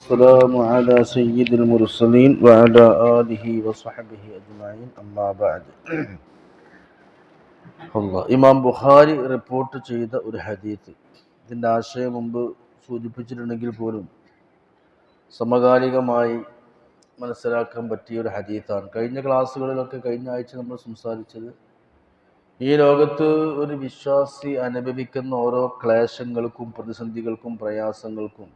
السلام على سيد المرسلين وعلى آله وصحبه أجمعين أما بعد ഇമാം ബുഖാരി റിപ്പോർട്ട് ചെയ്ത ഒരു ഹദീത്ത്. ഇതിൻ്റെ ആശയം മുമ്പ് സൂചിപ്പിച്ചിട്ടുണ്ടെങ്കിൽ പോലും സമകാലികമായി മനസ്സിലാക്കാൻ പറ്റിയ ഒരു ഹദീത്താണ്. കഴിഞ്ഞ ക്ലാസ്സുകളിലൊക്കെ കഴിഞ്ഞ ആഴ്ച നമ്മൾ സംസാരിച്ചത് ഈ ലോകത്ത് ഒരു വിശ്വാസി അനുഭവിക്കുന്ന ഓരോ ക്ലേശങ്ങൾക്കും പ്രതിസന്ധികൾക്കും പ്രയാസങ്ങൾക്കും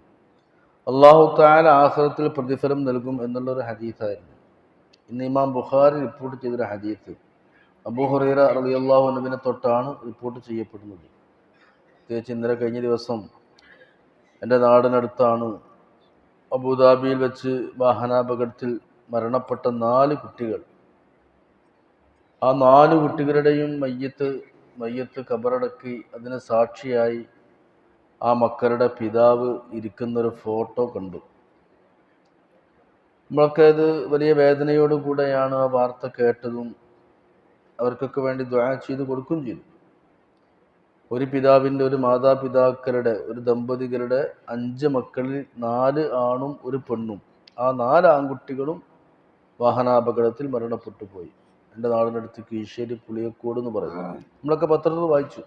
അല്ലാഹു തആല ആഖിറത്തിൽ പ്രതിഫലം നൽകും എന്നുള്ളൊരു ഹദീസായിരുന്നു. ഇന്ന് ഇമാം ബുഖാരി റിപ്പോർട്ട് ചെയ്തൊരു ഹദീസ് അബൂ ഹുറൈറ റളിയല്ലാഹു അൻഹുവിനെ തൊട്ടാണ് റിപ്പോർട്ട് ചെയ്യപ്പെടുന്നത്. പ്രത്യേകിച്ച് ഇന്നലെ കഴിഞ്ഞ ദിവസം എൻ്റെ നാടിനടുത്താണ് അബൂദാബിയിൽ വെച്ച് വാഹനാപകടത്തിൽ മരണപ്പെട്ട 4 കുട്ടികൾ. ആ 4 കുട്ടികളുടെയും മയ്യത്ത് ഖബറടക്കി അതിന് സാക്ഷിയായി ആ മക്കളുടെ പിതാവ് ഇരിക്കുന്നൊരു ഫോട്ടോ കണ്ടു. നമ്മളൊക്കെ ഇത് വലിയ വേദനയോടുകൂടെയാണ് ആ വാർത്ത കേട്ടതും അവർക്കൊക്കെ വേണ്ടി ദുആ ചെയ്ത് കൊടുക്കുകയും ചെയ്തു. ഒരു പിതാവിൻ്റെ, ഒരു മാതാപിതാക്കളുടെ, ഒരു ദമ്പതികളുടെ 5 മക്കളിൽ 4 ആണും ഒരു പെണ്ണും. ആ 4 ആൺകുട്ടികളും വാഹനാപകടത്തിൽ മരണപ്പെട്ടു പോയി. എൻ്റെ നാടിനടുത്ത് കീശ്ശേരി പുളിയക്കോട് എന്ന് പറയുന്നു. നമ്മളൊക്കെ പത്രത്തിൽ വായിച്ചു.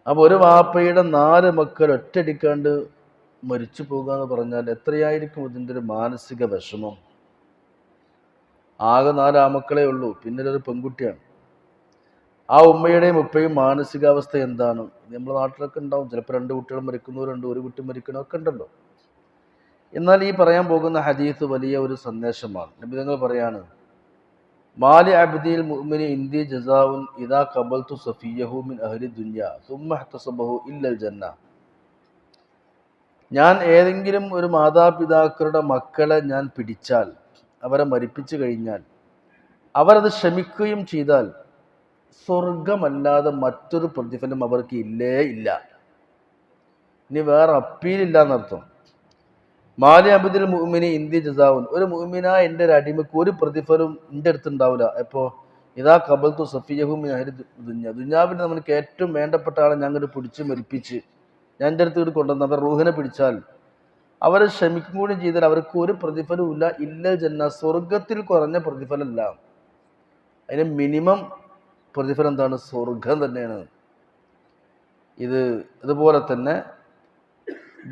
അപ്പോൾ ഒരു വാപ്പയുടെ 4 മക്കൾ ഒറ്റയടിക്കാണ്ട് മരിച്ചു പോകുക എന്ന് പറഞ്ഞാൽ എത്രയായിരിക്കും ഇതിൻ്റെ ഒരു മാനസിക വിഷമം. ആകെ 4 ആമക്കളേ ഉള്ളൂ, പിന്നെ ഒരു പെൺകുട്ടിയാണ്. ആ ഉമ്മയുടെയും ഉപ്പയും മാനസികാവസ്ഥ എന്താണ്? നമ്മുടെ നാട്ടിലൊക്കെ ഉണ്ടാവും. ചിലപ്പോൾ 2 കുട്ടികൾ മരിക്കുന്നവരുണ്ട്, ഒരു കുട്ടി മരിക്കണമൊക്കെ ഉണ്ടല്ലോ. എന്നാൽ ഈ പറയാൻ പോകുന്ന ഹദീസ് വലിയ ഒരു സന്ദേശമാണ്. നബി തങ്ങൾ പറയാണ്, മാലി അബ്ദിൽ മുഅ്മിനി ഇന്ദി ജസാഉൻ ഇദാ ഖബൽതു സഫിയഹു മിൻ അഹ്ലി ദുനിയ സുമ്മ ഹതസബഹു ഇല്ലൽ ജന്ന. ഞാൻ ഏതെങ്കിലും ഒരു മാതാപിതാക്കളുടെ മക്കളെ ഞാൻ പിടിച്ചാൽ, അവരെ മരിപ്പിച്ചു കഴിഞ്ഞാൽ, അവരത് ക്ഷമിക്കുകയും ചെയ്താൽ സ്വർഗമല്ലാതെ മറ്റൊരു പ്രതിഫലം അവർക്ക് ഇല്ലേ ഇല്ല. ഇനി വേറെ അപ്പീലില്ല എന്നർത്ഥം. മാലി അബ്ദിൽ മുഅ്മിനി ഇന്ദി ജസാഉൻ, ഒരു മുഅ്മിനായ എൻ്റെ ഒരു അടിമക്ക് ഒരു പ്രതിഫലവും എൻ്റെ അടുത്ത് ഉണ്ടാവില്ല. എപ്പോൾ ഇതാ ഖബൽതു സഫിയഹു മിൻ അഹ്ലി ദുനിയ, ദുനിയാവിൽ നമുക്ക് ഏറ്റവും വേണ്ടപ്പെട്ട ആളെ ഞങ്ങൾ പിടിച്ച് മരിപ്പിച്ച് ഞാൻ എൻ്റെ അടുത്ത് കൊണ്ടുവന്ന് അവർ റൂഹിനെ പിടിച്ചാൽ, അവരെ ക്ഷമിക്കും കൂടി ചെയ്താൽ അവർക്ക് ഒരു പ്രതിഫലവും ഇല്ല. ഇല്ല ജന്ന, സ്വർഗത്തിൽ കുറഞ്ഞ പ്രതിഫലമല്ല. അതിന് മിനിമം പ്രതിഫലം എന്താണ്? സ്വർഗം തന്നെയാണ്. ഇതുപോലെ തന്നെ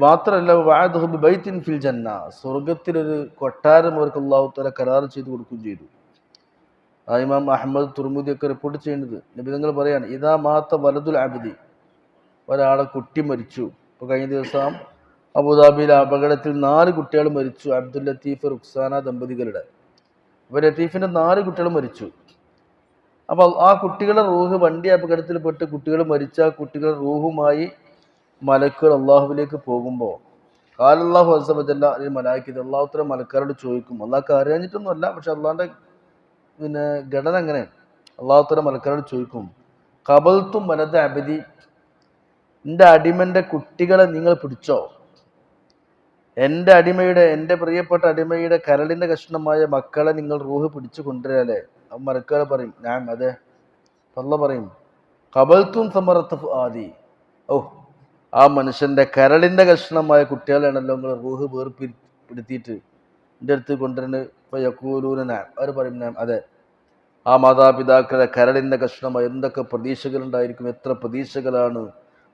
മാത്രമല്ല, വഅദഹു ബിബൈത്തിൻ ഫിൽ ജന്ന, സ്വർഗത്തിലൊരു കൊട്ടാരം അവർക്ക് അല്ലാഹു തആല കരാർ ചെയ്ത് കൊടുക്കുകയും ചെയ്തു. ആ ഇമാം അഹ്മദ് തുർമുദി ഒക്കെ റിപ്പോർട്ട് ചെയ്യുന്നത്. നബി തങ്ങൾ പറയാണ്, ഇദാ മാത വലദുൽ അബ്ദി, ഒരാളെ കുട്ടി മരിച്ചു. ഇപ്പോൾ കഴിഞ്ഞ ദിവസം അബുദാബിയിലെ അപകടത്തിൽ 4 കുട്ടികൾ മരിച്ചു. അബ്ദുൽ ലത്തീഫ് റുക്സാന ദമ്പതികളുടെ. അപ്പോൾ ലത്തീഫിൻ്റെ 4 കുട്ടികൾ മരിച്ചു. അപ്പോൾ ആ കുട്ടികളുടെ റൂഹ്, വണ്ടി അപകടത്തിൽപ്പെട്ട് കുട്ടികൾ മരിച്ച കുട്ടികളുടെ റൂഹുമായി മലക്കുകൾ അള്ളാഹുവിലേക്ക് പോകുമ്പോൾ ഖാലല്ലാഹു അസ്സ വജല്ല ഈ മലായിക്കത്ത്, അള്ളാഹുത്തല മലക്കാരോട് ചോദിക്കും. അള്ളാഹ്ക്ക് അറിയാഞ്ഞിട്ടൊന്നുമല്ല, പക്ഷെ അള്ളാഹിൻ്റെ ഘടന അങ്ങനെ. അള്ളാഹുത്തല മലക്കാരോട് ചോദിക്കും, ഖബൽതും വലദ അബ്ദി, എൻ്റെ അടിമൻ്റെ കുട്ടികളെ നിങ്ങൾ പിടിച്ചോ? എൻ്റെ അടിമയുടെ, എൻ്റെ പ്രിയപ്പെട്ട അടിമയുടെ കരളിൻ്റെ കഷ്ണമായ മക്കളെ നിങ്ങൾ റൂഹ് പിടിച്ചു കൊണ്ടുവരാല്ലേ? അപ്പം മലക്കുകൾ പറയും, ഞാൻ അതെ. അള്ളാഹ് പറയും, ഖബൽതും സമറത്ത് ഫുആദി, ഓ ആ മനുഷ്യൻ്റെ കരളിൻ്റെ കഷ്ണമായ കുട്ടികളാണല്ലോ നിങ്ങൾ റൂഹ് വേർപ്പെടുത്തിയിട്ട് എൻ്റെ അടുത്ത് കൊണ്ടുവരുന്നത്. ഇപ്പോൾ യഖൂലൂന നാം, അവർ പറയും നാം അതെ. ആ മാതാപിതാക്കളുടെ കരളിൻ്റെ കഷ്ണമായ എന്തൊക്കെ പ്രതീക്ഷകളുണ്ടായിരിക്കും, എത്ര പ്രതീക്ഷകളാണ്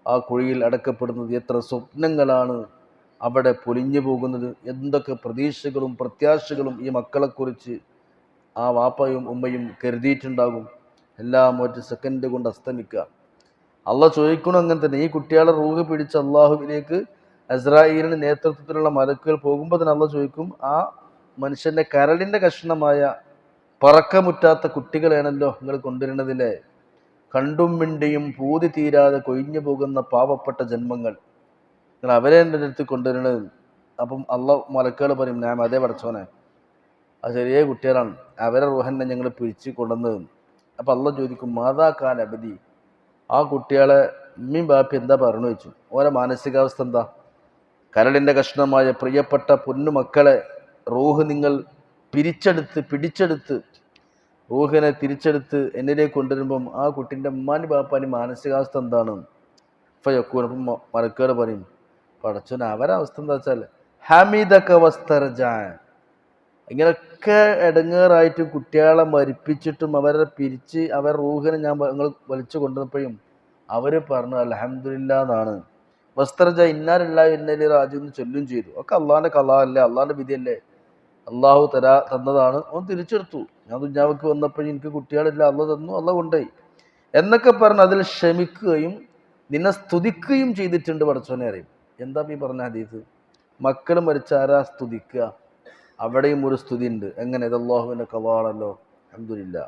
ആ കുഴിയിൽ അടക്കപ്പെടുന്നത്, എത്ര സ്വപ്നങ്ങളാണ് അവിടെ പൊലിഞ്ഞു പോകുന്നത്, എന്തൊക്കെ പ്രതീക്ഷകളും പ്രത്യാശകളും ഈ മക്കളെക്കുറിച്ച് ആ വാപ്പയും ഉമ്മയും കരുതിയിട്ടുണ്ടാകും. എല്ലാം ഒറ്റ സെക്കൻഡ് കൊണ്ട് അസ്തമിക്കുക. അള്ളാഹ് ചോദിക്കണം അങ്ങനെ തന്നെ. ഈ കുട്ടികളെ റൂഹ് പിടിച്ച് അള്ളാഹുവിലേക്ക് അസ്രായീലിൻ്റെ നേതൃത്വത്തിലുള്ള മലക്കുകൾ പോകുമ്പോൾ തന്നെ അള്ളാഹ് ചോദിക്കും, ആ മനുഷ്യൻ്റെ കരളിൻ്റെ കഷ്ണമായ പറക്കമുറ്റാത്ത കുട്ടികളാണല്ലോ നിങ്ങൾ കൊണ്ടുവരുന്നതില്ലേ? കണ്ടും മിണ്ടിയും പൂതി തീരാതെ കൊഴിഞ്ഞു പോകുന്ന പാവപ്പെട്ട ജന്മങ്ങൾ, നിങ്ങൾ അവരെ എൻ്റെ അടുത്ത് കൊണ്ടുവരുന്നത്. അപ്പം അള്ളാഹ് മലക്കുകൾ പറയും, ഞാൻ അതേ പടച്ചോനെ, ആ ചെറിയ കുട്ടികളാണ്, അവരെ റൂഹന്നെ ഞങ്ങൾ പിരിച്ച് കൊണ്ടുവന്നത്. അപ്പം അള്ളാഹ് ചോദിക്കും, മാതാകാല അബദി, ആ കുട്ടികളെ ഉമ്മയും ബാപ്പി എന്താ പറഞ്ഞു വെച്ചു? ഓരോ മാനസികാവസ്ഥ എന്താ? കരളിൻ്റെ കഷ്ണമായ പ്രിയപ്പെട്ട പൊന്നുമക്കളെ റൂഹ് നിങ്ങൾ പിടിച്ചെടുത്ത് റൂഹിനെ തിരിച്ചെടുത്ത് എന്നിലേക്ക് കൊണ്ടുവരുമ്പം ആ കുട്ടീൻ്റെ ഉമ്മാനി ബാപ്പാനി മാനസികാവസ്ഥ എന്താണ്? ഫയക്കൂൻ, അപ്പം മലക്കുകൾ പറയും, പടച്ചോൻ അവരെ അവസ്ഥ എന്താ വെച്ചാൽ ഹമിദക വസ്തർജാൻ. ഇങ്ങനൊക്കെ ഇടങ്ങേറായിട്ടും കുട്ടികളെ മരിപ്പിച്ചിട്ടും അവരെ പിരിച്ച് അവരുടെ റൂഹിനെ ഞാൻ നിങ്ങൾ വലിച്ചു കൊണ്ടുവന്നപ്പോഴും അവർ പറഞ്ഞു അൽഹംദുലില്ലാ എന്നാണ്. വസ്തർജ ഇന്നാലില്ല ഇന്നലി റാജു എന്ന് ചൊല്ലും ചെയ്തു. ഒക്കെ അള്ളാഹിന്റെ കലാ അല്ലേ, അള്ളാഹിന്റെ വിധിയല്ലേ, അള്ളാഹു തന്നതാണ്, അവൻ തിരിച്ചെടുത്തു. ഞാൻ ദുഞ്ഞാവക്ക് വന്നപ്പോഴും എനിക്ക് കുട്ടികളില്ല, അള്ളാഹ് തന്നു, അള്ളാഹ് കൊണ്ടുപോയി എന്നൊക്കെ പറഞ്ഞ് അതിൽ ക്ഷമിക്കുകയും നിന്നെ സ്തുതിക്കുകയും ചെയ്തിട്ടുണ്ട് പടച്ചോനെ അറിയും. എന്താ ഈ പറഞ്ഞ ഹദീസ്? മക്കൾ മരിച്ചാരാ സ്തുതിക്കുക? അവിടെയും ഒരു സ്തുതി ഉണ്ട്. എങ്ങനെ? ഇത് അള്ളാഹുവിൻ്റെ കലാണല്ലോ, അൽഹംദുലില്ലാ.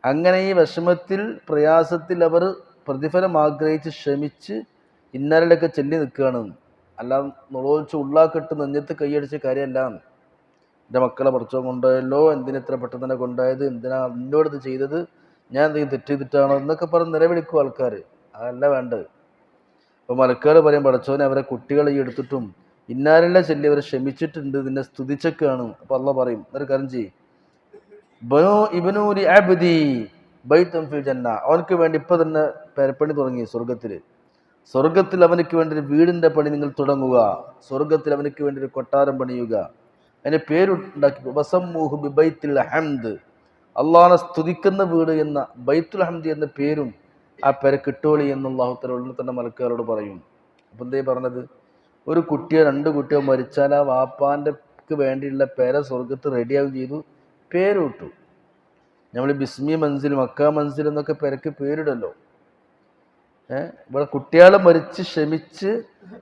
അങ്ങനെ ഈ വിഷമത്തിൽ പ്രയാസത്തിൽ അവർ പ്രതിഫലം ആഗ്രഹിച്ച് ക്ഷമിച്ച് ഇന്നലൊക്കെ ചെല്ലി നിൽക്കുകയാണ്. അല്ലാതെ നുളോളിച്ച് ഉള്ളാക്കെട്ട് നെഞ്ഞത്ത് കൈയടിച്ച കാര്യമല്ല. എൻ്റെ മക്കളെ പറിച്ചോ കൊണ്ടുപോയല്ലോ, എന്തിനാ ഇത്ര പെട്ടെന്ന് തന്നെ കൊണ്ടുപോയത്, എന്തിനാ എന്നോട് ഇത് ചെയ്തത്, ഞാൻ എന്തെങ്കിലും തെറ്റ് ചെയ്തിട്ടാണോ എന്നൊക്കെ പറഞ്ഞ് നിലവിളിക്കും ആൾക്കാർ. അതല്ല വേണ്ടത്. അപ്പോൾ മലക്കാർ പറയും പടച്ചോനെ അവരെ കുട്ടികളെ ഈ എടുത്തിട്ടും ഇന്നാലില്ല ചൊല്ലി അവരെ ക്ഷമിച്ചിട്ടുണ്ട്, നിന്നെ സ്തുതിച്ചൊക്കെയാണ്. അപ്പോൾ അള്ളാഹ് പറയും എന്നൊരു കാര്യം ചെയ്യും, ഇബ്നൂരി അബ്ദി ബൈതൻ ഫിൽ ജന്ന, അവനക്ക് വേണ്ടി ഇപ്പം തന്നെ പെരപ്പണി തുടങ്ങി സ്വർഗത്തിൽ അവനക്ക് വേണ്ടി ഒരു വീടിൻ്റെ പണി നിങ്ങൾ തുടങ്ങുക, സ്വർഗത്തിൽ അവനക്ക് വേണ്ടി ഒരു കൊട്ടാരം പണിയുക, അതിന് പേരുണ്ടാക്കി വസമ്മൂഹു ബി ബൈത്തുൽ ഹംദ്, അള്ളാഹനെ സ്തുതിക്കുന്ന വീട് എന്ന ബൈത്തുൽ ഹംദ് എന്ന പേരും ആ പേര് കിട്ടോളി എന്ന് അള്ളാഹു തആല ഉടനെ തന്നെ മലക്കുകളോട് പറയും. അപ്പം എന്തേ പറഞ്ഞത്? ഒരു കുട്ടിയോ 2 കുട്ടിയോ മരിച്ചാൽ ആ വാപ്പാൻ്റെ വേണ്ടിയുള്ള പേര സ്വർഗത്ത് റെഡിയാവുകയും ചെയ്തു, പേര് കിട്ടു. നമ്മൾ ബിസ്മി മൻസിൽ, മക്ക മൻസിൽ എന്നൊക്കെ പേരക്ക് പേരിടല്ലോ. ഇവിടെ കുട്ടികൾ മരിച്ച് ക്ഷമിച്ച്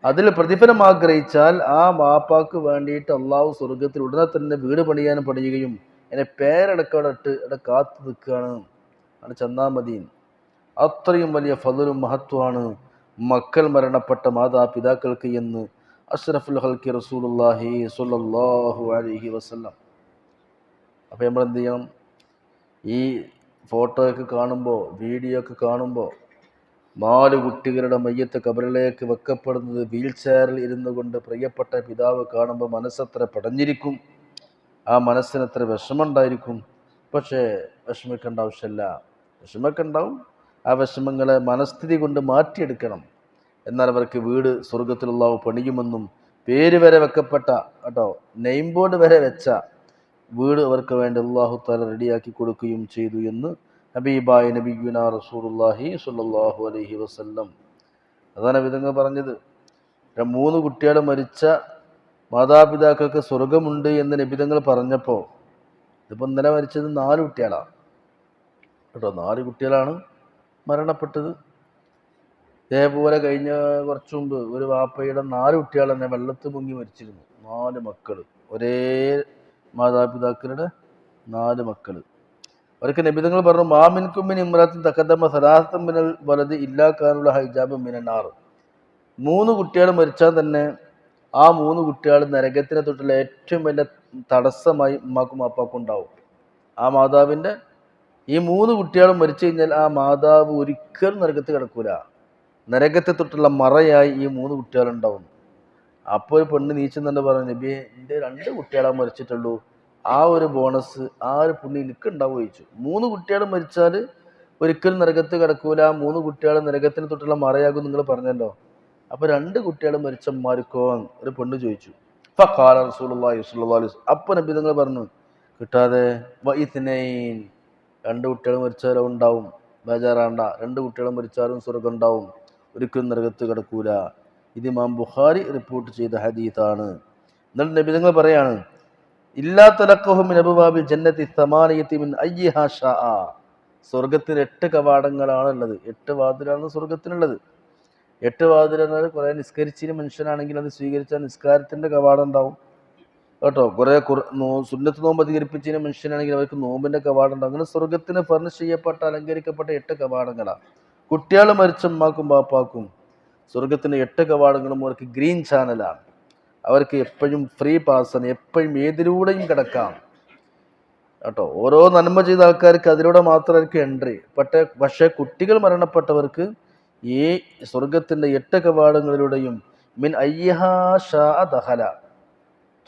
അതിൽ പ്രതിഫലം ആഗ്രഹിച്ചാൽ ആ വാപ്പാക്ക് വേണ്ടിയിട്ട് അള്ളാഹു സ്വർഗത്തിൽ ഉടനെ തന്നെ വീട് പണിയുകയും എന്നെ പേരടക്കവിടെ ഇട്ട് അവിടെ കാത്തു നിൽക്കുകയാണ്. അവിടെ ചെന്നാൽ മതി. അത്രയും വലിയ ഫളലും മഹത്വമാണ് മക്കൾ മരണപ്പെട്ട മാതാപിതാക്കൾക്ക് എന്ന് അഷ്റഫുൽ ഖൽഖി റസൂലുള്ളാഹി സ്വല്ലല്ലാഹു അലൈഹി വസല്ലം. അപ്പോൾ നമ്മൾ എന്ത് ചെയ്യണം? ഈ ഫോട്ടോ ഒക്കെ കാണുമ്പോൾ, വീഡിയോ ഒക്കെ കാണുമ്പോൾ 4 കുട്ടികളുടെ മയ്യത്ത് കബറിലേക്ക് വെക്കപ്പെടുന്നത് വീൽ ചെയറിൽ ഇരുന്നു കൊണ്ട് പ്രിയപ്പെട്ട പിതാവ് കാണുമ്പോൾ മനസ്സത്ര പടഞ്ഞിരിക്കും, ആ മനസ്സിനത്ര വിഷമമുണ്ടായിരിക്കും. പക്ഷേ വിഷമിക്കേണ്ട ആവശ്യമില്ല. വിഷമമൊക്കെ ഉണ്ടാവും, ആ വിഷമങ്ങളെ മനസ്ഥിതി കൊണ്ട് മാറ്റിയെടുക്കണം. എന്നാൽ അവർക്ക് വീട് സ്വർഗത്തിലുള്ള പണിയുമെന്നും പേര് വരെ വെക്കപ്പെട്ട കേട്ടോ, നെയിം ബോർഡ് വരെ വെച്ച വീട് അവർക്ക് വേണ്ടി അല്ലാഹു തആല റെഡിയാക്കി കൊടുക്കുകയും ചെയ്തു എന്ന് ഹബീബായ നബിയുനാ റസൂലുള്ളാഹി സ്വല്ലല്ലാഹു അലൈഹി വസല്ലം. അതാണ് വിധങ്ങൾ പറഞ്ഞത്. 3 കുട്ടികൾ മരിച്ച മാതാപിതാക്കൾക്ക് സ്വർഗമുണ്ട് എന്ന് നബിതങ്ങൾ പറഞ്ഞപ്പോൾ, ഇതിപ്പോൾ ഇന്നലെ മരിച്ചത് 4 കുട്ടികളാണ് കേട്ടോ, 4 കുട്ടികളാണ് മരണപ്പെട്ടത്. ഇതേപോലെ കഴിഞ്ഞ കുറച്ചു മുമ്പ് ഒരു വാപ്പയുടെ 4 കുട്ടികൾ തന്നെ വെള്ളത്തിൽ മുങ്ങി മരിച്ചിരുന്നു. 4 മക്കൾ, ഒരേ മാതാപിതാക്കളുടെ 4 മക്കൾ. അവർക്ക് നബിതങ്ങൾ പറഞ്ഞു, മാമിൻകും മിൻ ഇംറത്തിൻ തഖദ്ദമ സലാസത്തുൻ മിനൽ വലദി ഇല്ലാ കാനുള്ള ഹൈജാബുൻ മിനന്നാർ. 3 കുട്ടികൾ മരിച്ചാൽ തന്നെ ആ 3 കുട്ടികൾ നരകത്തിനെ തൊട്ടുള്ള ഏറ്റവും വലിയ തടസ്സമായി ഉമ്മാക്കും വാപ്പാക്കും ഉണ്ടാവും. ആ മാതാവിൻ്റെ ഈ 3 കുട്ടികളും മരിച്ചു കഴിഞ്ഞാൽ ആ മാതാവ് ഒരിക്കലും നരകത്ത് കിടക്കൂല, നരകത്തെ തൊട്ടുള്ള മറയായി ഈ 3 കുട്ടികളുണ്ടാവും. അപ്പോൾ ഒരു പെണ്ണ് നീച്ചെന്നെ പറഞ്ഞു, നബിയെ എൻ്റെ 2 കുട്ടികളാ മരിച്ചിട്ടുള്ളൂ, ആ ഒരു ബോണസ്, ആ ഒരു പുണ്യം എനിക്ക് ഉണ്ടാവും ചോദിച്ചു. 3 കുട്ടികൾ മരിച്ചാൽ ഒരിക്കലും നരകത്ത് കിടക്കൂല, 3 കുട്ടികൾ നരകത്തിന് തൊട്ടുള്ള മറയാകും നിങ്ങൾ പറഞ്ഞല്ലോ, അപ്പോൾ 2 കുട്ടികൾ മരിച്ചമാർക്കോ ഒരു പെണ്ണ് ചോദിച്ചു. ഫഖാല റസൂലുള്ളാഹി സ്വല്ലല്ലാഹു അലൈഹി വസല്ലം, അപ്പോൾ നബി നിങ്ങൾ പറഞ്ഞു, കിട്ടാതെ വഇത്നൈൻ, 2 കുട്ടികൾ മരിച്ചാലും ഉണ്ടാവും, ബേജാറാണ്ട, 2 കുട്ടികൾ മരിച്ചാലും സ്വർഗ്ഗം ഉണ്ടാവും, ഒരിക്കലും നരകത്ത് കിടക്കൂല. ഇത് ഇമാം ബുഖാരി റിപ്പോർട്ട് ചെയ്ത ഹദീസാണ്. എന്നിട്ട് നബി തങ്ങൾ പറയാണ്, ഇല്ലാ തലഖഹു മിൻ അബ്വാബിൽ ജന്നത്തി സമാനിയത്തി മിൻ അയ്യിഹാ ഷാഅ, സ്വർഗ്ഗത്തിന് 8 കവാടങ്ങളാണ് ഉള്ളത്, 8 വാതിലാണ് സ്വർഗ്ഗത്തിനുള്ളത്. 8 വാതിൽ എന്നാൽ കുറേ നിസ്കരിച്ചിന് മനുഷ്യനാണെങ്കിൽ അത് സ്വീകരിച്ചാൽ നിസ്കാരത്തിൻ്റെ കവാടം ഉണ്ടാവും കേട്ടോ. കുറേ സുന്നത്ത് നോമ്പ് അധികരിപ്പിച്ചതിന് മനുഷ്യനാണെങ്കിൽ അവർക്ക് നോമ്പിൻ്റെ കവാടം ഉണ്ടാവും. അങ്ങനെ സ്വർഗ്ഗത്തിന് ഫർണിഷ് ചെയ്യപ്പെട്ട അലങ്കരിക്കപ്പെട്ട 8 കവാടങ്ങളാണ്. കുട്ടികൾ മരിച്ച ഉമ്മാക്കും ബാപ്പാക്കും സ്വർഗത്തിന് 8 കവാടങ്ങളും അവർക്ക് ഗ്രീൻ ചാനലാണ്. അവർക്ക് എപ്പോഴും ഫ്രീ പാസ്സാണ്, എപ്പോഴും ഏതിലൂടെയും കിടക്കാം കേട്ടോ. ഓരോ നന്മ ചെയ്ത ആൾക്കാർക്ക് അതിലൂടെ മാത്രമായിരിക്കും എൻട്രി. പക്ഷേ കുട്ടികൾ മരണപ്പെട്ടവർക്ക് ഈ സ്വർഗത്തിൻ്റെ 8 കവാടങ്ങളിലൂടെയും മിൻ അയ്യിഹാ ഷാഅ ദഖല,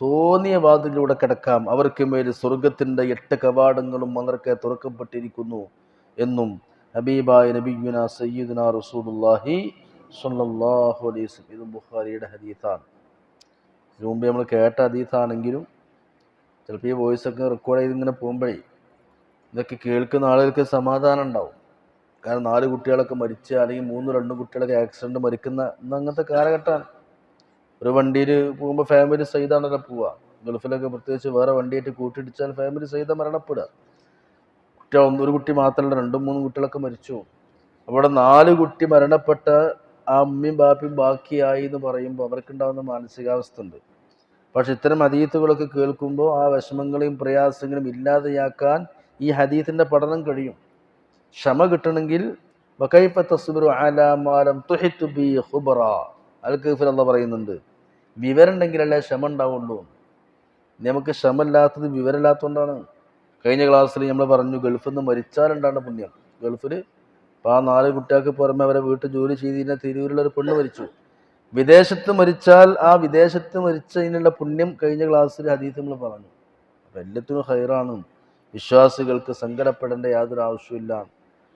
തോന്നിയ വാതിലൂടെ കിടക്കാം, അവർക്ക് മേൽ സ്വർഗത്തിൻ്റെ 8 കവാടങ്ങളും അവർക്ക് തുറക്കപ്പെട്ടിരിക്കുന്നു എന്നും ഹബീബായ നബിയുനാ സയ്യിദുനാ റസൂലുള്ളാഹി സ്വല്ലല്ലാഹു അലൈഹി വസല്ലം. ഇത് ബുഖാരിയുടെ ഹദീസാണ്. ഇതിനു മുമ്പ് നമ്മൾ കേട്ട ഹദീസാണെങ്കിലും ചിലപ്പോൾ ഈ വോയിസൊക്കെ റെക്കോർഡ് ചെയ്ത് ഇങ്ങനെ പോകുമ്പോഴേ ഇതൊക്കെ കേൾക്കുന്ന ആളുകൾക്ക് സമാധാനം ഉണ്ടാവും. കാരണം 4 കുട്ടികളൊക്കെ മരിച്ച, അല്ലെങ്കിൽ 3-2 കുട്ടികളൊക്കെ ആക്സിഡൻറ്റ് മരിക്കുന്ന ഇന്ന് അങ്ങനത്തെ കാലഘട്ടമാണ്. ഒരു വണ്ടിയിൽ പോകുമ്പോൾ ഫാമിലി സഹിതമാണല്ലോ പോവുക. ഗൾഫിലൊക്കെ പ്രത്യേകിച്ച് വേറെ വണ്ടിയായിട്ട് കൂട്ടിയിടിച്ചാൽ ഫാമിലി സഹിതം മരണപ്പെടുക. ഒരു കുട്ടി മാത്രമല്ല, 2-3 കുട്ടികളൊക്കെ മരിച്ചു. അവിടെ 4 കുട്ടി മരണപ്പെട്ട ആ ഉമ്മയും ബാപ്പയും ബാക്കിയായി എന്ന് പറയുമ്പോൾ അവർക്കുണ്ടാകുന്ന മാനസികാവസ്ഥ ഉണ്ട്. പക്ഷെ ഇത്തരം ഹദീത്തുകളൊക്കെ കേൾക്കുമ്പോൾ ആ വിഷമങ്ങളെയും പ്രയാസങ്ങളും ഇല്ലാതെയാക്കാൻ ഈ ഹദീത്തിൻ്റെ പഠനം കഴിയും. ക്ഷമ കിട്ടണമെങ്കിൽ വകൈഫ തസ്ബിറു അലാ മാ ലം തുഹിത് ബി ഖുബ്റ, അൽ-കഹ്ഫിൽ അല്ലാഹ് പറയുന്നുണ്ട്, വിവരം ഉണ്ടെങ്കിലല്ലേ ക്ഷമ ഉണ്ടാവുള്ളൂ. നമുക്ക് ക്ഷമ ഇല്ലാത്തത് വിവരമില്ലാത്തതുകൊണ്ടാണ്. കഴിഞ്ഞ ക്ലാസ്സിൽ നമ്മൾ പറഞ്ഞു ഗൾഫിൽ നിന്ന് മരിച്ചാലുണ്ടാണ് പുണ്യം. ഗൾഫിൽ ഇപ്പോൾ ആ 4 കുട്ടികൾക്ക് പുറമെ അവരെ വീട്ടിൽ ജോലി ചെയ്തിരുന്ന തിരൂരിലൊരു പെണ്ണ് മരിച്ചു. വിദേശത്ത് മരിച്ചാൽ ആ വിദേശത്ത് മരിച്ചതിനുള്ള പുണ്യം കഴിഞ്ഞ ക്ലാസ്സിൽ ഹദീസ് നമ്മൾ പറഞ്ഞു. അപ്പം എല്ലാത്തിനും ഹൈറാണ്. വിശ്വാസികൾക്ക് സങ്കടപ്പെടേണ്ട യാതൊരു ആവശ്യമില്ല.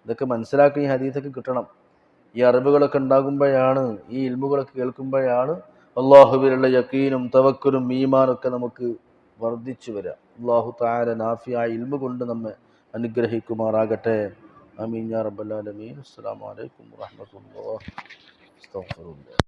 ഇതൊക്കെ മനസ്സിലാക്കി ഈ ഹദീസൊക്കെ കിട്ടണം. ഈ അറിവുകളൊക്കെ ഉണ്ടാകുമ്പോഴാണ്, ഈ ഇൽമുകളൊക്കെ കേൾക്കുമ്പോഴാണ് അള്ളാഹുവിലുള്ള യഖീനും തവക്കുലും ഈമാനൊക്കെ നമുക്ക് വർദ്ധിച്ചു വരിക. അള്ളാഹു തആല നാഫിയായ ഇൽമു കൊണ്ട് നമ്മെ അനുഗ്രഹിക്കുമാറാകട്ടെ. ആമീൻ യാ റബ്ബൽ ആലമീൻ. അസ്സലാമു അലൈക്കും വറഹ്മത്തുള്ളാഹി വബറകാതുഹു.